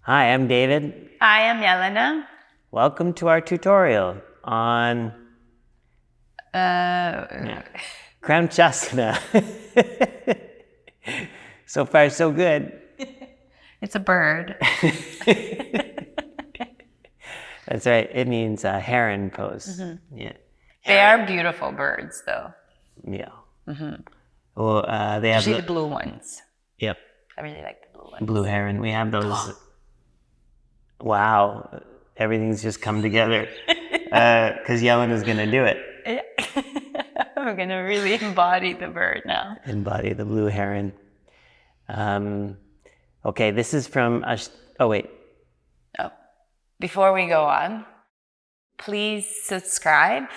Hi, I'm David. Hi, I'm Jelena. Welcome to our tutorial on KROUNCHASANA. So far, so good. It's a bird. That's right. It means heron pose. Mm-hmm. Yeah. They are beautiful birds, though. Yeah. Well, they have Especially the blue ones. Yep. I really like the blue ones. Blue heron. We have those. Wow. Everything's just come together. Because Jelena's going to do it. We're going to really embody the bird now. Embody the blue heron. Okay, this is from... Oh, wait. Oh. Before we go on, please subscribe,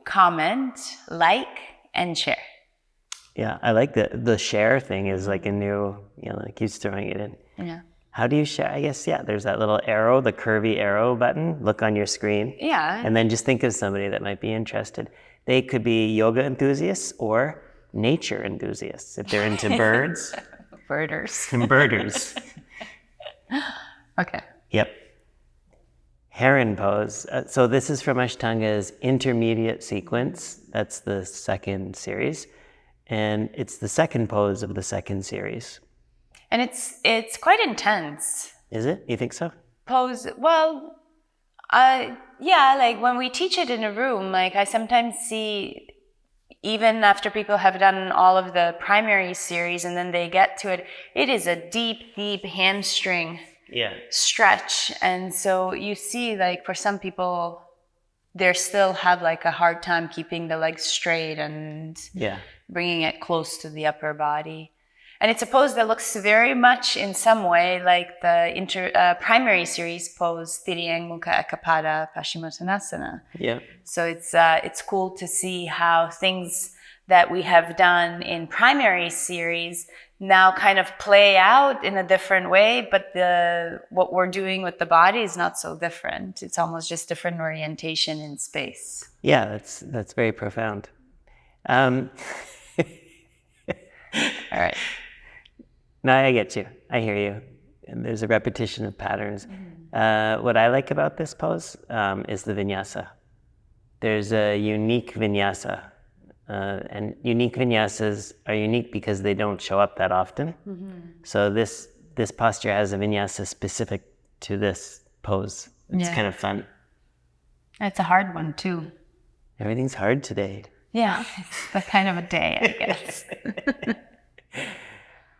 comment, like, and share. Yeah, I like the share thing is like a new, keeps throwing it in. Yeah. How do you share? I guess, there's that little arrow, the curvy arrow button. Look on your screen. Yeah. And then just think of somebody that might be interested. They could be yoga enthusiasts or nature enthusiasts if they're into birds. Birders. And birders. Okay. Yep. Heron pose. So this is from Ashtanga's intermediate sequence. That's the second series. And it's the second pose of the second series. And it's quite intense. Is it? You think so? Pose, well, yeah, like when we teach it in a room, like I sometimes see, even after people have done all of the primary series and then they get to it, it is a deep, deep hamstring stretch. And so you see, like for some people, they still have like a hard time keeping the legs straight and bringing it close to the upper body. And it's a pose that looks very much in some way like the primary series pose, Tiriang Mukha Ekapada Paschimottanasana. Yeah. So it's cool to see how things that we have done in primary series now kind of play out in a different way, but what we're doing with the body is not so different. It's almost just different orientation in space. Yeah, that's very profound. All right. No, I get you. I hear you. And there's a repetition of patterns. What I like about this pose is the vinyasa. There's a unique vinyasa. And unique vinyasas are unique because they don't show up that often. So this posture has a vinyasa specific to this pose. It's kind of fun. It's a hard one too. Everything's hard today. Yeah, it's the kind of a day, I guess.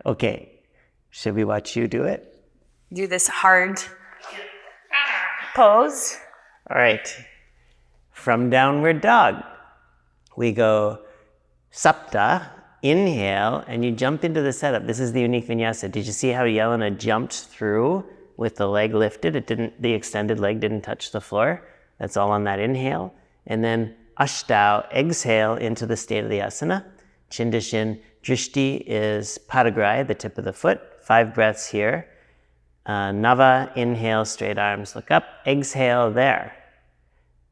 Okay, should we watch you do it? Do this hard pose. All right. From downward dog, we go sapta, inhale, and you jump into the setup. This is the unique vinyasa. Did you see how Jelena jumped through with the leg lifted? The extended leg didn't touch the floor. That's all on that inhale. And then ashtau, exhale into the state of the asana. Chin to shin. Drishti is padagraya, the tip of the foot. 5 breaths here. Nava, inhale, straight arms, look up. Exhale there.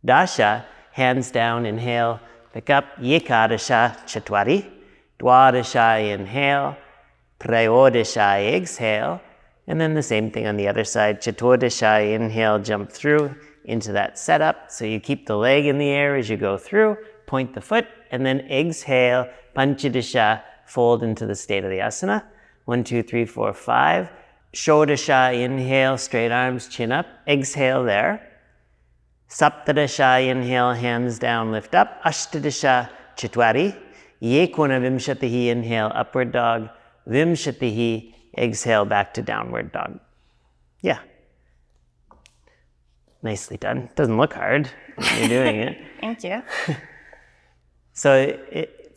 Dasha, hands down, inhale, pick up. Yekadasha, chatwari. Dwadasha, inhale. Trayodasha, exhale. And then the same thing on the other side. Chaturdasha, inhale, jump through into that setup. So you keep the leg in the air as you go through. Point the foot, and then exhale. Panchadasha, fold into the state of the asana. 1, 2, 3, 4, 5. Shodasha, inhale, straight arms, chin up. Exhale there. Saptadasha, inhale, hands down, lift up. Ashtadasha, chatwari. Yekuna vimshatihi, inhale, upward dog. Vimshatihi, exhale, back to downward dog. Yeah. Nicely done. Doesn't look hard when you're doing it. Thank you. So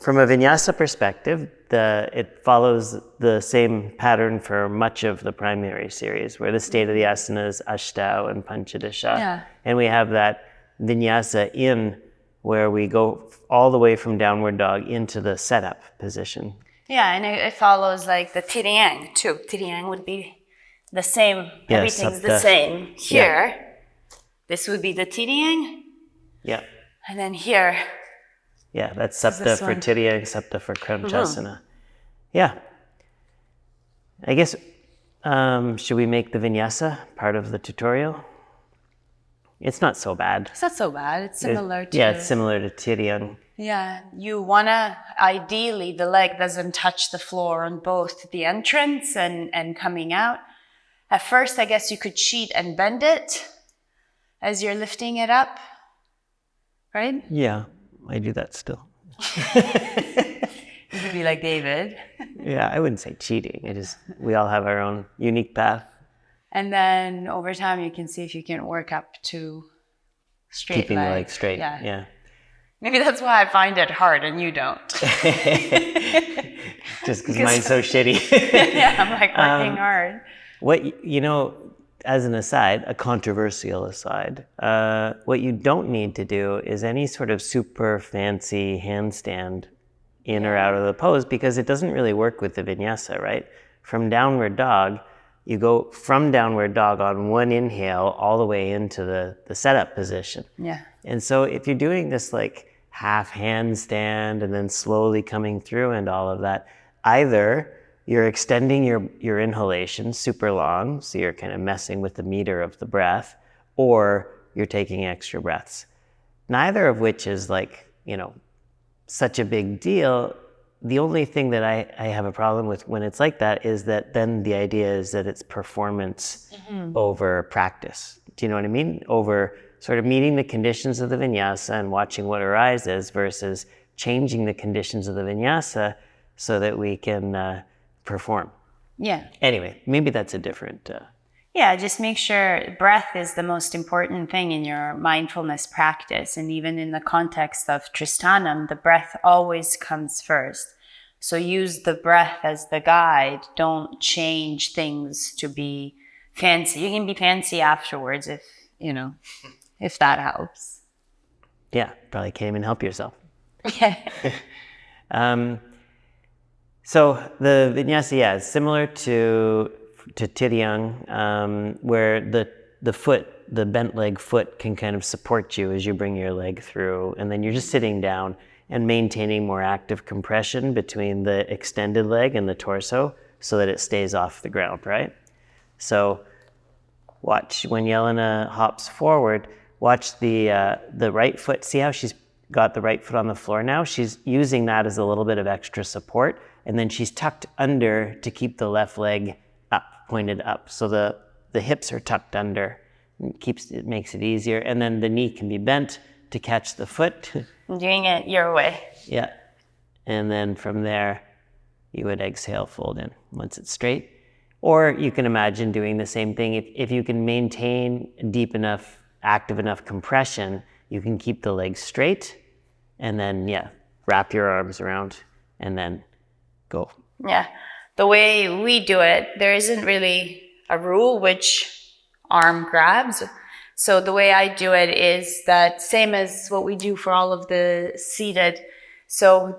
from a vinyasa perspective, it follows the same pattern for much of the primary series, where the state of the asana is ashtau and panchadasha. Yeah. And we have that vinyasa in where we go all the way from downward dog into the setup position. Yeah, and it follows like the tiriang too. Tiriang would be the same. Yeah, everything's sapta. the same. Here, Yeah. This would be the tiriang. Yeah. And then here. Yeah, that's sapta for tiriang, sapta for KROUNCHASANA. Yeah. I guess Should we make the vinyasa part of the tutorial? It's not so bad. It's not so bad. It's similar to... Yeah, it's similar to Tiryang. Yeah, you wanna, ideally, the leg doesn't touch the floor on both the entrance and coming out. At first, I guess you could cheat and bend it as you're lifting it up, right? Yeah, I do that still. You could be like David. Yeah, I wouldn't say cheating. We all have our own unique path. And then over time, you can see if you can work up to straight Keeping the leg straight. Yeah. Maybe that's why I find it hard and you don't. Just because mine's so shitty. Yeah, I'm like working hard. As an aside, a controversial aside, what you don't need to do is any sort of super fancy handstand in or out of the pose, because it doesn't really work with the vinyasa, right? From downward dog, you go from downward dog on one inhale all the way into the setup position. Yeah. And so if you're doing this like half handstand and then slowly coming through and all of that, either you're extending your inhalation super long, so you're kind of messing with the meter of the breath, or you're taking extra breaths. Neither of which is like, such a big deal. The only thing that I have a problem with when it's like that is that then the idea is that it's performance over practice. Do you know what I mean? Over sort of meeting the conditions of the vinyasa and watching what arises versus changing the conditions of the vinyasa so that we can perform. Yeah. Anyway, maybe that's a different... Yeah, just make sure breath is the most important thing in your mindfulness practice. And even in the context of Tristanam, the breath always comes first. So use the breath as the guide. Don't change things to be fancy. You can be fancy afterwards if that helps. Yeah, probably can't even help yourself. Yeah. So the vinyasa, is similar to Tiryang, where the foot, the bent leg foot can kind of support you as you bring your leg through, and then you're just sitting down and maintaining more active compression between the extended leg and the torso so that it stays off the ground, right? So watch when Jelena hops forward, watch the right foot. See how she's got the right foot on the floor now? She's using that as a little bit of extra support, and then she's tucked under to keep the left leg up, pointed up. So the hips are tucked under. It makes it easier. And then the knee can be bent to catch the foot. Doing it your way. Yeah. And then from there, you would exhale, fold in once it's straight. Or you can imagine doing the same thing. If you can maintain deep enough, active enough compression, you can keep the legs straight and then, wrap your arms around and then go. Yeah. The way we do it, there isn't really a rule which arm grabs. So the way I do it is that same as what we do for all of the seated. So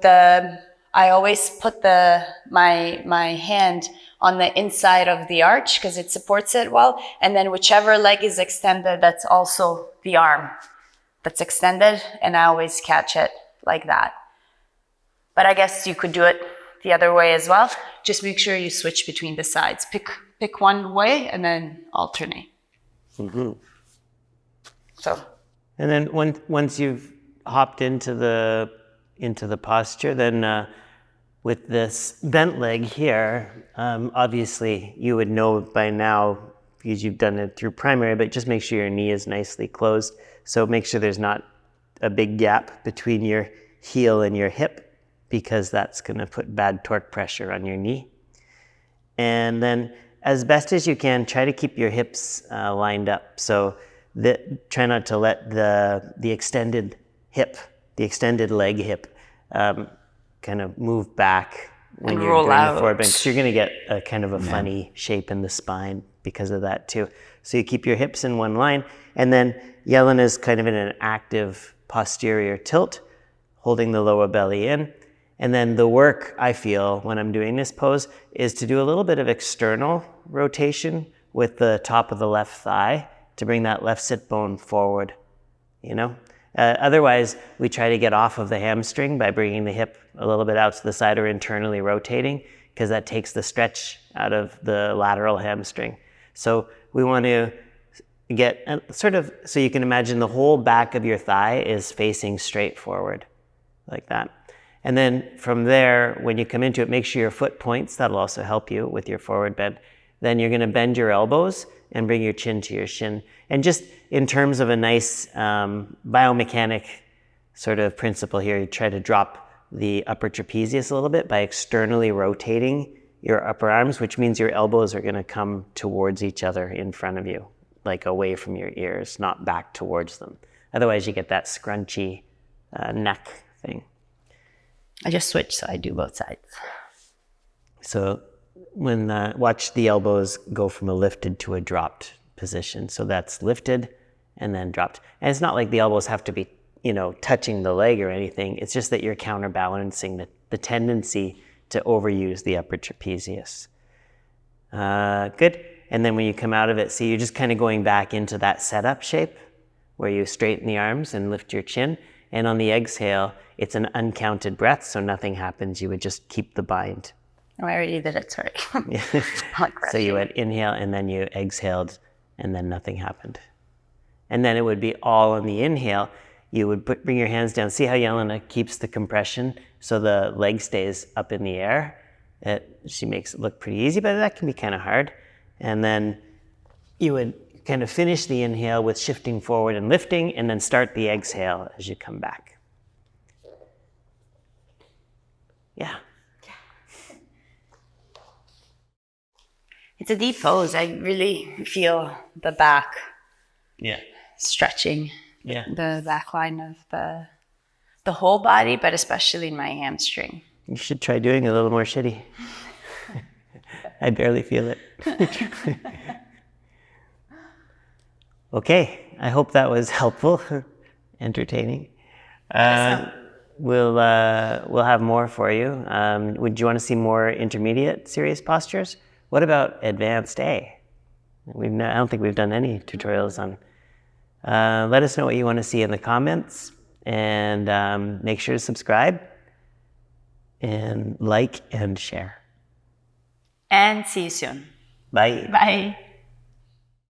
I always put my hand on the inside of the arch because it supports it well. And then whichever leg is extended, that's also the arm that's extended. And I always catch it like that. But I guess you could do it the other way as well. Just make sure you switch between the sides. Pick one way and then alternate. Mm-hmm. So. And then once you've hopped into the posture, then with this bent leg here, obviously you would know by now because you've done it through primary, but just make sure your knee is nicely closed. So make sure there's not a big gap between your heel and your hip, because that's going to put bad torque pressure on your knee. And then as best as you can, try to keep your hips lined up. So try not to let the extended leg hip kind of move back when and you're roll doing out. the forward bend. So you're going to get a kind of a funny shape in the spine because of that too. So you keep your hips in one line, and then Jelena's kind of in an active posterior tilt, holding the lower belly in. And then the work, I feel, when I'm doing this pose is to do a little bit of external rotation with the top of the left thigh to bring that left sit bone forward, Otherwise, we try to get off of the hamstring by bringing the hip a little bit out to the side or internally rotating, because that takes the stretch out of the lateral hamstring. So we want to get sort of, so you can imagine the whole back of your thigh is facing straight forward, like that. And then from there, when you come into it, make sure your foot points. That'll also help you with your forward bend. Then you're going to bend your elbows and bring your chin to your shin. And just in terms of a nice biomechanic sort of principle here, you try to drop the upper trapezius a little bit by externally rotating your upper arms, which means your elbows are going to come towards each other in front of you, like away from your ears, not back towards them. Otherwise, you get that scrunchy neck thing. I just switch, so I do both sides. So when watch the elbows go from a lifted to a dropped position. So that's lifted and then dropped. And it's not like the elbows have to be, touching the leg or anything. It's just that you're counterbalancing the tendency to overuse the upper trapezius. Good. And then when you come out of it, see, you're just kind of going back into that setup shape where you straighten the arms and lift your chin. And on the exhale, it's an uncounted breath, so nothing happens. You would just keep the bind. Oh, I already did it, sorry. So you would inhale and then you exhaled and then nothing happened. And then it would be all on the inhale. You would bring your hands down. See how Jelena keeps the compression so the leg stays up in the air? She makes it look pretty easy, but that can be kind of hard. And then you would kind of finish the inhale with shifting forward and lifting, and then start the exhale as you come back. Yeah. It's a deep pose. I really feel the back stretching. Yeah. The back line of the whole body, but especially in my hamstring. You should try doing a little more shitty. I barely feel it. Okay, I hope that was helpful, entertaining. We'll have more for you. Would you want to see more intermediate serious postures? What about advanced A? I don't think we've done any tutorials on. Let us know what you want to see in the comments, and make sure to subscribe and like and share. And see you soon. Bye. Bye.